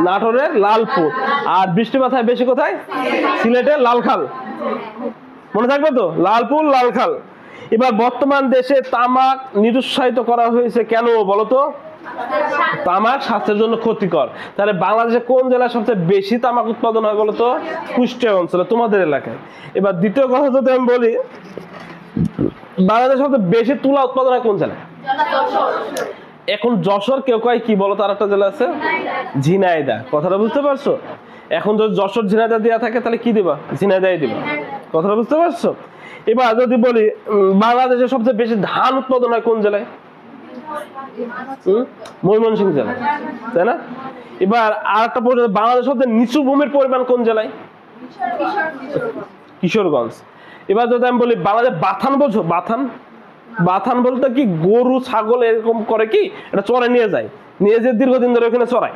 নাটোরের লালপুর। আর বৃষ্টি মাথায় বেশি কোথায়? সিলেটের লালখাল। মনে থাকবে তো, লালপুর লালখাল। এবার বর্তমান দেশে তামাক নিরুৎসাহিত করা হয়েছে কেন বলতো? তামাক স্বাস্থ্যের জন্য ক্ষতিকর। তাহলে বাংলাদেশে কোন জেলায় সবচেয়ে বেশি তামাক উৎপাদন হয় বলতো? কুষ্টিয়া অঞ্চলে, তোমাদের এলাকায়। এবার দ্বিতীয় কথা যদি আমি বলি, বাংলাদেশে সবচেয়ে বেশি তুলা উৎপাদন হয় কোন জেলায়? এখন যশোর কেউ কয় কি বলো, তার একটা জেলা আছে ঝিনাইদহ। কথাটা বুঝতে পারছো? এখন যদি যশোর ঝিনাইদহ দেওয়া থাকে তাহলে কি দিবা? ঝিনাইদহ দিবা। কথাটা বুঝতে পারছো? এবার যদি বলি বাংলাদেশে সবচেয়ে বেশি ধান উৎপাদন হয় কোন জেলায়? ময়মনসিংহ জেলা, তাই না? এবার আর একটা প্রশ্ন, বাংলাদেশ সবচেয়ে নিচু ভূমির পরিমাণ কোন জেলায়? কিশোরগঞ্জ। এবার যদি আমি বলি বাংলাদেশ বাথান, বোঝো বাথান? বাথান বলতে কি, গরু ছাগল এরকম করে কি, এটা চড়ে নিয়ে যায়, নিয়ে যে দীর্ঘদিন ধরে ওখানে চড়ায়,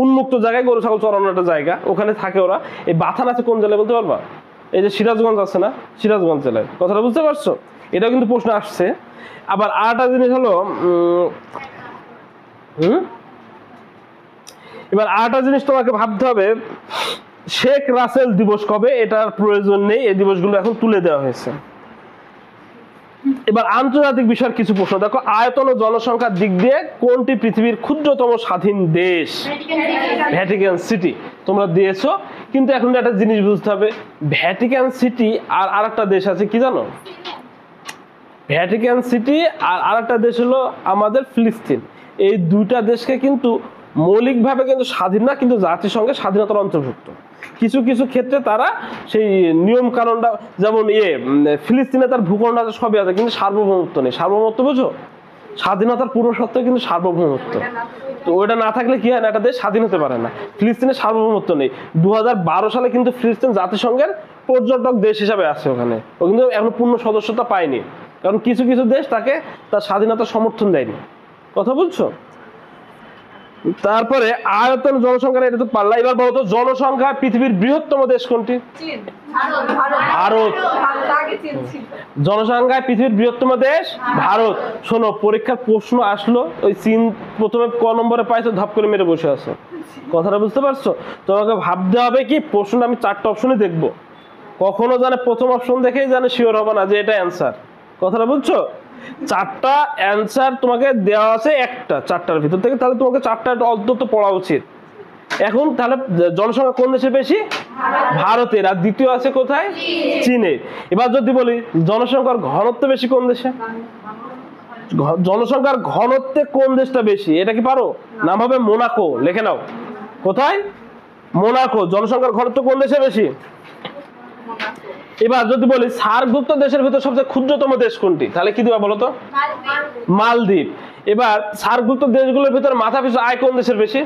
উন্মুক্ত জায়গায় গরু ছাগল চড়ানোর একটা জায়গা, ওখানে থাকে ওরা। এই বাথান আছে কোন জেলায় বলতে পারবা? এই যে সিরাজগঞ্জ আছে না, সিরাজগঞ্জ জেলায়। কথাটা বুঝতে পারছো? এটাও কিন্তু প্রশ্ন আসছে। আবার আরেকটা জিনিস হলো এবার আরেকটা জিনিস তোমাকে ভাবতে হবে, শেখ রাসেল দিবস কবে? এটার প্রয়োজন নেই, এই দিবসগুলো এখন তুলে দেওয়া হয়েছে। এবার আন্তর্জাতিক বিষয়ের কিছু প্রশ্ন দেখো, আয়তন ও জনসংখ্যার দিক দিয়ে কোনটি পৃথিবীর ক্ষুদ্রতম স্বাধীন দেশ? Vatican city. তোমরা দিয়েছো, কিন্তু এখন একটা জিনিস বুঝতে হবে, ভ্যাটিকান সিটি আর আরেকটা দেশ আছে কি জানো? ভ্যাটিকান সিটি আর আরেকটা দেশ হলো আমাদের ফিলিস্তিন। এই দুইটা দেশকে কিন্তু মৌলিকভাবে কিন্তু স্বাধীন না, কিন্তু জাতিসংঘের স্বাধীনতার অন্তর্ভুক্ত। কিছু কিছু ক্ষেত্রে তারা সেই নিয়ম কানুনটা, যেমন ফিলিস্তিনে তার ভূখণ্ড আছে, সবই আছে, কিন্তু সার্বভৌমত্ব নেই। সার্বভৌমত্ব বুঝো? স্বাধীনতার পূর্ব সত্ত্বে কিন্তু সার্বভৌমত্ব। তো ওইটা না থাকলে কি হয় না, একটা দেশ স্বাধীন হতে পারে না। ফিলিস্তিনের সার্বভৌমত্ব নেই। 2012 সালে কিন্তু ফিলিস্তিন জাতিসংঘের পর্যটক দেশ হিসাবে আছে ওখানে, ও কিন্তু এখন পূর্ণ সদস্যতা পায়নি, কারণ কিছু কিছু দেশ তাকে তার স্বাধীনতা সমর্থন দেয়নি। কথা বলছো? তারপরে আয়তন জনসংখ্যা, এটা তো পারলা। এবার বলতো জনসংখ্যা পৃথিবীর বৃহত্তম দেশ কোনটি? ভারত। জনসংখ্যায় পৃথিবীর বৃহত্তম দেশ ভারত। শোনো, পরীক্ষার প্রশ্ন আসলো, ওই চীন প্রথমে ক নম্বরে পাইছো, ধাপ করে মেরে বসে আছো। কথাটা বুঝতে পারছো? তোমাকে ভাবতে হবে কি, প্রশ্নটা আমি 4টা অপশনই দেখবো, কখনো জানে প্রথম অপশন দেখেই জানে শিওর হবে না যে এটা অ্যান্সার। কথাটা বুঝছো? 4টা অ্যান্সার তোমাকে দেওয়া আছে একটা 4টার ভিতর থেকে, তাহলে তোমাকে 4টা অন্তত পড়া উচিত। এখন তাহলে জনসংখ্যা কোন দেশে বেশি? ভারতের। আর দ্বিতীয় আছে কোথায়? চীনের। এবার যদি বলি জনসংখ্যার ঘনত্ব বেশি কোন দেশে? জনসংখ্যার ঘনত্বে কোন দেশটা বেশি, এটা কি পারো? নাম হবে মোনাকো, লিখে নাও। কোথায়? মোনাকো। জনসংখ্যার ঘনত্ব কোন দেশে বেশি? এবার যদি বলি সার্কভুক্ত দেশের ভিতর সবচেয়ে ক্ষুদ্রতম দেশ কোনটি, তাহলে কি দিবা বলতো? মালদ্বীপ। এবার সার্কভুক্ত দেশগুলোর ভিতর মাথা পিছু আয় কোন দেশের বেশি?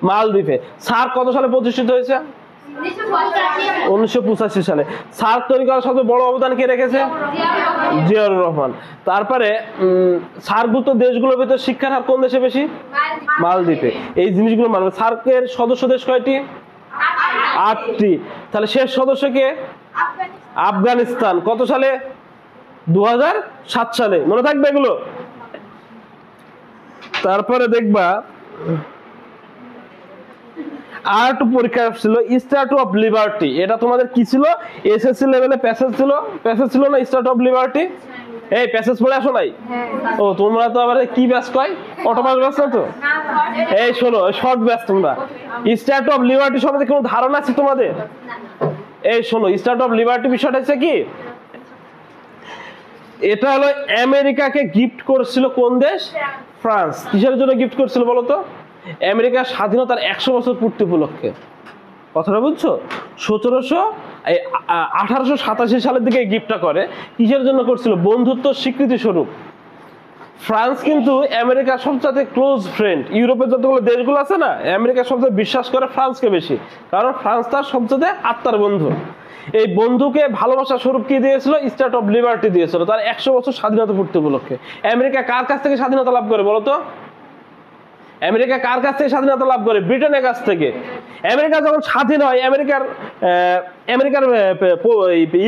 মালদ্বীপে। সার্ক কত সালে প্রতিষ্ঠিত হয়েছে? 1985 সালে। সার্ক তৈরি করার সবচেয়ে বড় অবদান কে রেখেছে? জিয়াউর রহমান। তারপরে সার্কভুক্ত দেশগুলোর ভিতর শিক্ষার হার কোন দেশে বেশি? মালদ্বীপে। এই জিনিসগুলো মানবে। সার্কের সদস্য দেশ কয়টি? 8টি। তাহলে শেষ সদস্য কে? আফগানিস্তান। কত সালে? 2007 সালে। মনে থাকবে এগুলো। তারপরে দেখবা আর একটু পরীক্ষা ছিল, স্ট্যাচু অফ লিবার্টি। এটা তোমাদের কি ছিল? এসএসসি লেভেলে প্যাসেজ ছিল। প্যাসেজ ছিল না স্ট্যাচু অফ লিবার্টি? এই প্যাসেজ পড়ে আসো নাই? ও তোমরা তো আবার কি ব্যাচ কয়, অটোপাস ব্যাচ না তো? এই শোনো, শর্ট ব্যাচ। তোমরা স্ট্যাচু অফ লিবার্টি সম্বন্ধে কোনো ধারণা আছে তোমাদের? এই শোনো, স্ট্যাচু অফ লিবার্টি বিষয়টা হচ্ছে কি, এটা হলো আমেরিকাকে গিফট করেছিল কোন দেশ? ফ্রান্স। কিসের জন্য গিফট করেছিল বলো তো? আমেরিকার স্বাধীনতার 100 বছর পূর্তি উপলক্ষে। কথাটা বুঝছো? 1887 সালের দিকে গিফটটা করে। কিসের জন্য করছিল? বন্ধুত্ব স্বীকৃতি স্বরূপ। ফ্রান্স কিন্তু আমেরিকার সবচেয়ে ক্লোজ ফ্রেন্ড। ইউরোপের যতগুলো দেশগুলো আছে না, আমেরিকা সবচেয়ে বিশ্বাস করে ফ্রান্সকে বেশি, কারণ ফ্রান্স তার সবচেয়ে আত্মার বন্ধু। এই বন্ধুকে ভালোবাসা স্বরূপ কি দিয়েছিল? স্ট্যাচু অফ লিবার্টি দিয়েছিল, তার 100 বছর স্বাধীনতা পূর্তি উপলক্ষে। আমেরিকা কার কাছ থেকে স্বাধীনতা লাভ করে বলতো? আমেরিকা কার কাছ থেকে স্বাধীনতা লাভ করে? ব্রিটেনের কাছ থেকে। আমেরিকা যখন স্বাধীন হয়, আমেরিকার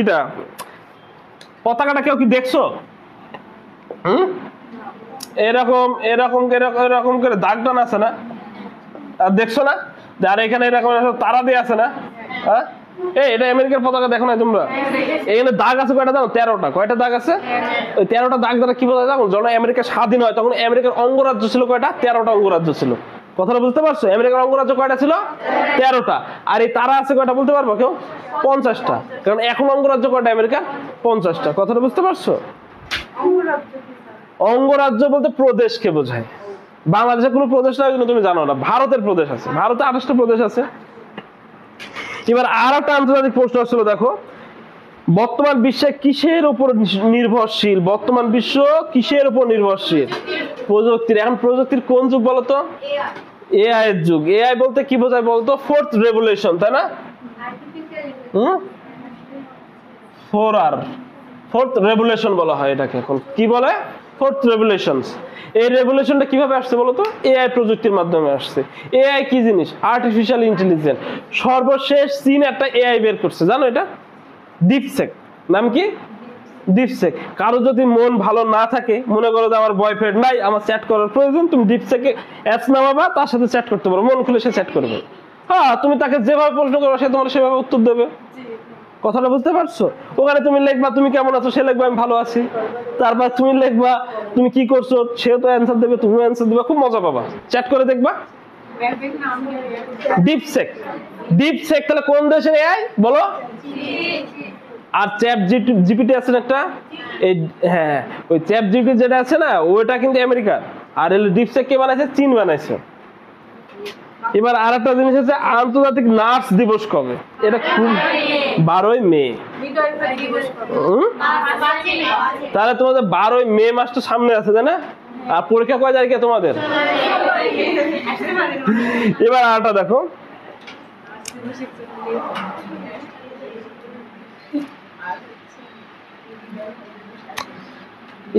ইটা পতাকাটা কেউ কি দেখছো? এরকম এরকম এরকম এরকম করে দাগ টান আছে না? আর দেখছো না আর এখানে এরকম তারা দিয়ে আছে না? হ্যাঁ, এটা আমেরিকার পতাকা দেখো না তোমরা? এখানে দাগ আছে কয়টা জানো? 13টা। কয়টা দাগ আছে? ওই 13টা দাগ দ্বারা কি বোঝা যায়? যখন আমেরিকা স্বাধীন হয় তখন আমেরিকার অঙ্গরাজ্য ছিল কয়টা? 13টা অঙ্গরাজ্য ছিল। কথাটা বুঝতে পারছো? আমেরিকার অঙ্গরাজ্য কয়টা ছিল? 13টা। আর এই তারা আছে কয়টা বলতে পারবো কেউ? 50টা। কারণ এখন অঙ্গরাজ্য কয়টা আমেরিকার? 50টা। কথাটা বুঝতে পারছো? অঙ্গরাজ্য বলতে প্রদেশকে বোঝায়। বাংলাদেশে কোনো প্রদেশ নাই কিন্তু তুমি জানো না, ভারতের প্রদেশ আছে। ভারতে 28টা প্রদেশ আছে। এবার আর একটা আন্তর্জাতিক প্রশ্ন আসছিল, দেখো বর্তমান বিশ্বে কিসের উপর নির্ভরশীল? বর্তমান বিশ্ব কিসের উপর নির্ভরশীল? প্রযুক্তির। এখন প্রযুক্তির কোন যুগ বলতো? এআই এর যুগ। এআই বলতে কি বোঝায় বলতো? ফোর্থ রেভলিউশন, তাই না? ফোর্থ রেভলিউশন বলা হয় এটাকে। এখন কি বলে? Fourth revolution. এই রেভলিউশনটা কিভাবে আসছে বলতো? এআই প্রযুক্তির মাধ্যমে আসছে। এআই কি জিনিস? Artificial intelligence. সর্বশেষ চীন একটা এআই বের করছে, জানো এটা? ডিপসেক। নাম কি? ডিপসেক। কারো যদি মন ভালো না থাকে, মনে করো যে আমার বয়ফ্রেন্ড নাই, আমার চ্যাট করার প্রয়োজন, তুমি ডিপসেকে অ্যাপস নামাবা, তার সাথে চ্যাট করতে পারো, মন খুলে সে চ্যাট করবে। হ্যাঁ, তুমি তাকে যেভাবে প্রশ্ন করবে সে তোমার সেভাবে উত্তর দেবে। কথাটা বুঝতে পারছো? ওখানে তুমি লিখবা তুমি কেমন আছো, সে লিখবা আমি ভালো আছি। তারপর তুমি লিখবা তুমি কি করছো, সে তো অ্যান্সার দেবে, তুমি অ্যান্সার দিবা, খুব মজা পাবা। চ্যাট করে দেখবা। ডিপসেক। ডিপসেক তাহলে কোন দেশের এআই বলো? আর চ্যাট জিপিটি আছে না একটা, এই হ্যাঁ ওই চ্যাট জিপিটি যেটা আছে না ওটা কিন্তু আমেরিকার। আর ডিপসেক কে বানাইছে? চীন বানাইছে। এবার আর একটা জিনিস হচ্ছে আন্তর্জাতিক নার্স দিবস কবে? এটা খুব 12ই মে। তাহলে তোমাদের 12ই মে মাস তো সামনে আছে, তাই না? আর পরীক্ষা কয় তারিখে তোমাদের? এবার আরটা দেখো,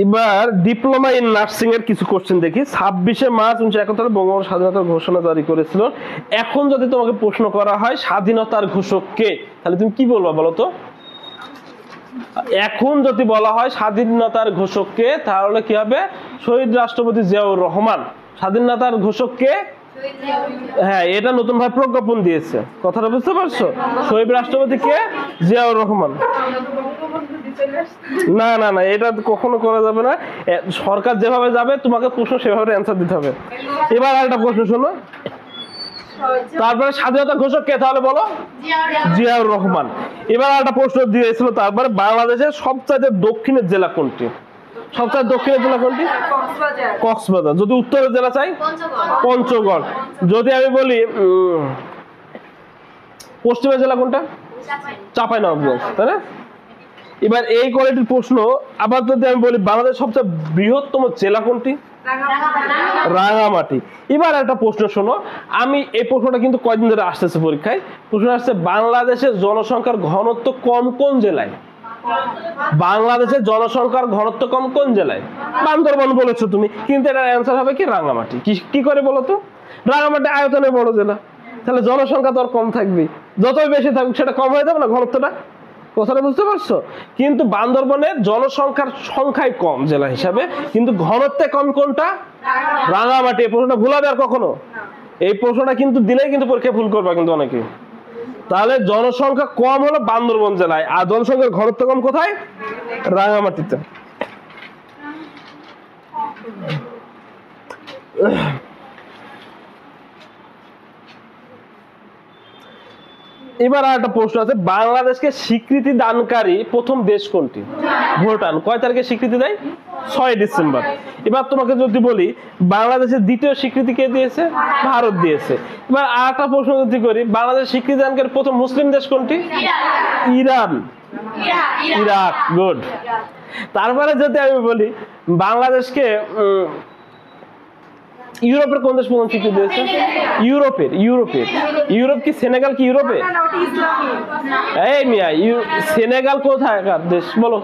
এবার ডিপ্লোমা ইন নার্সিং এর কিছু কোশ্চেন দেখি। 26শে মার্চ 1971 বঙ্গবন্ধু স্বাধীনতার ঘোষণা জারি করেছিল। এখন যদি তোমাকে প্রশ্ন করা হয় স্বাধীনতার ঘোষক কে, তাহলে তুমি কি বলবা বলো তো? এখন যদি বলা হয় স্বাধীনতার ঘোষক কে, তাহলে কি হবে? শহীদ রাষ্ট্রপতি জিয়াউর রহমান। স্বাধীনতার ঘোষক কে? হ্যাঁ, এটা নতুন ভাবে প্রজ্ঞাপন দিয়েছে। কথাটা বুঝতে পারছো? শহীদ রাষ্ট্রপতি কে? জিয়াউর রহমান। না না না, এটা কখনো করা যাবে না। সরকার যেভাবে যাবে তোমাকে প্রশ্ন সেভাবে অ্যান্সার দিতে হবে। এবার আরেকটা প্রশ্ন শোনো, তারপরে স্বাধীনতা ঘোষক কে তাহলে বলো? জিয়াউর রহমান। এবার একটা প্রশ্ন দিয়েছিল, তারপরে বাংলাদেশের সবচেয়ে দক্ষিণের জেলা কোনটি? সবচেয়ে দক্ষিণের জেলা কোনটি? কক্সবাজার। যদি উত্তরের জেলা চাই? পঞ্চগড়। যদি আমি বলি পশ্চিমের জেলা কোনটা? চাঁপাইনবাবগঞ্জ, তাই না? এবার এই কোয়ালিটির প্রশ্ন আবার যদি আমি বলি বাংলাদেশের সবচেয়ে বৃহত্তম জেলা কোনটি? রাঙামাটি। এবার একটা প্রশ্ন শোনো, আমি এই প্রশ্নটা কিন্তু কয়দিন ধরে আসতেছে পরীক্ষায়। প্রশ্ন আসছে বাংলাদেশের জনসংখ্যার ঘনত্ব কম কোন জেলায়? বাংলাদেশের জনসংখ্যার ঘনত্ব কম কোন জেলায়? বান্দরবান বলেছো তুমি, কিন্তু এটার অ্যান্সার হবে কি? রাঙামাটি। কি করে বলো তো? রাঙামাটি আয়তনে বড় জেলা, তাহলে জনসংখ্যা তো আর কম থাকবে। যতই বেশি থাকুক সেটা কম হয়ে যাবে না ঘনত্বটা? কথাটা বুঝতে পারছো? কিন্তু বান্দরবনের জনসংখ্যার সংখ্যায় কম জেলা হিসাবে, কিন্তু ঘনত্বে কম কোনটা? রাঙামাটি। এই প্রশ্নটা ভুলাবে আর কখনো? এই প্রশ্নটা কিন্তু দিলেই কিন্তু পরীক্ষায় ভুল করবা কিন্তু অনেকে। তাহলে জনসংখ্যা কম হলো বান্দরবন জেলায়, আর জনসংখ্যার ঘনত্ব কম কোথায়? রাঙামাটিতে। এবার আর একটা প্রশ্ন আছে, বাংলাদেশকে স্বীকৃতি দানকারী প্রথম দেশ কোনটি? ভুটান। কয় তারিখে স্বীকৃতি দেয়? 6 ডিসেম্বর। এবার তোমাকে যদি বলি বাংলাদেশের দ্বিতীয় স্বীকৃতি কে দিয়েছে? ভারত দিয়েছে। এবার আর একটা প্রশ্ন যদি করি, বাংলাদেশ স্বীকৃতি দানকারী প্রথম মুসলিম দেশ কোনটি? ইরান। ইরাক। গুড। তারপরে যদি আমি বলি বাংলাদেশকে ইউরোপের কোন দেশ প্রথম স্বীকৃতি দিয়েছে? ইউরোপ কি সেনেগাল কি ইউরোপে? এই মিয়া, সেনেগাল কোথাকার দেশ বলো?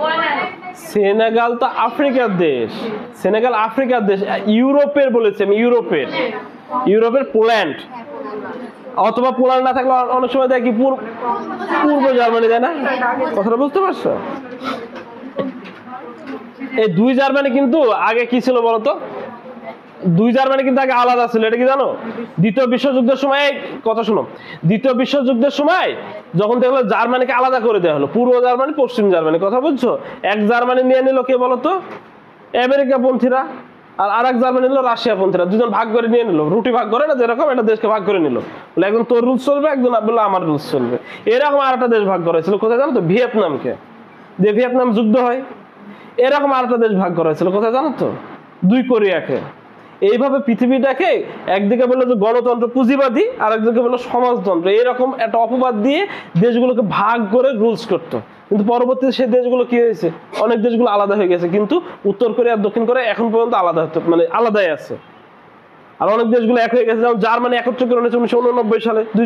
সেনেগাল তো আফ্রিকার দেশ। সেনেগাল আফ্রিকার দেশ। ইউরোপের বলেছে আমি, ইউরোপের পোল্যান্ড। অথবা পোল্যান্ড না থাকলে অনেক সময় দেখি পূর্ব জার্মানি, তাই না? কথাটা বুঝতে পারছো? এই দুই জার্মানি কিন্তু আগে কি ছিল বলতো? দুই জার্মানি কিন্তু আগে আলাদা ছিল, এটা কি জানো? দ্বিতীয় বিশ্বযুদ্ধের সময়, কথা শোনো, দ্বিতীয় বিশ্বযুদ্ধের সময় যখন দেখলো জার্মানিকে আলাদা করে দেওয়া হলো, পূর্ব জার্মানি পশ্চিম জার্মানি, কথা বুঝছো? এক জার্মানি নিয়ে নিল কে বলতো? আমেরিকা পন্থীরা। আর আরেক জার্মানি নিল রাশিয়া পন্থীরা, দুজন ভাগ করে নিয়ে নিল, রুটি ভাগ করে না যেরকম, একটা দেশকে ভাগ করে নিল, বলে একজন তোর রুলস চলবে, একজন বললো আমার রুলস চলবে। এরকম আর একটা দেশ ভাগ করা হয়েছিল, কোথায় জানো তো? ভিয়েতনামকে, যে ভিয়েতনাম যুদ্ধ হয়, এরকম আর একটা দেশ ভাগ করা হয়েছিল, কোথায় জানো তো? দুই কোরিয়াকে। এইভাবে পৃথিবীটাকে একদিকে বললো যে গণতন্ত্র পুঁজিবাদী, আর একদিকে বললো সমাজতন্ত্র, এরকম একটা অপবাদ দিয়ে দেশগুলোকে ভাগ করে রুলস করতো। কিন্তু পরবর্তীতে সেই দেশগুলো কি হয়েছে? অনেক দেশগুলো আলাদা হয়ে গেছে, কিন্তু উত্তর কোরিয়া আর দক্ষিণ কোরিয়া এখন পর্যন্ত আলাদা হতে, মানে আলাদাই আছে। আর অনেক দেশগুলো এক হয়ে গেছে, যেমন জার্মানি একত্র করে 1989 সালে, দুই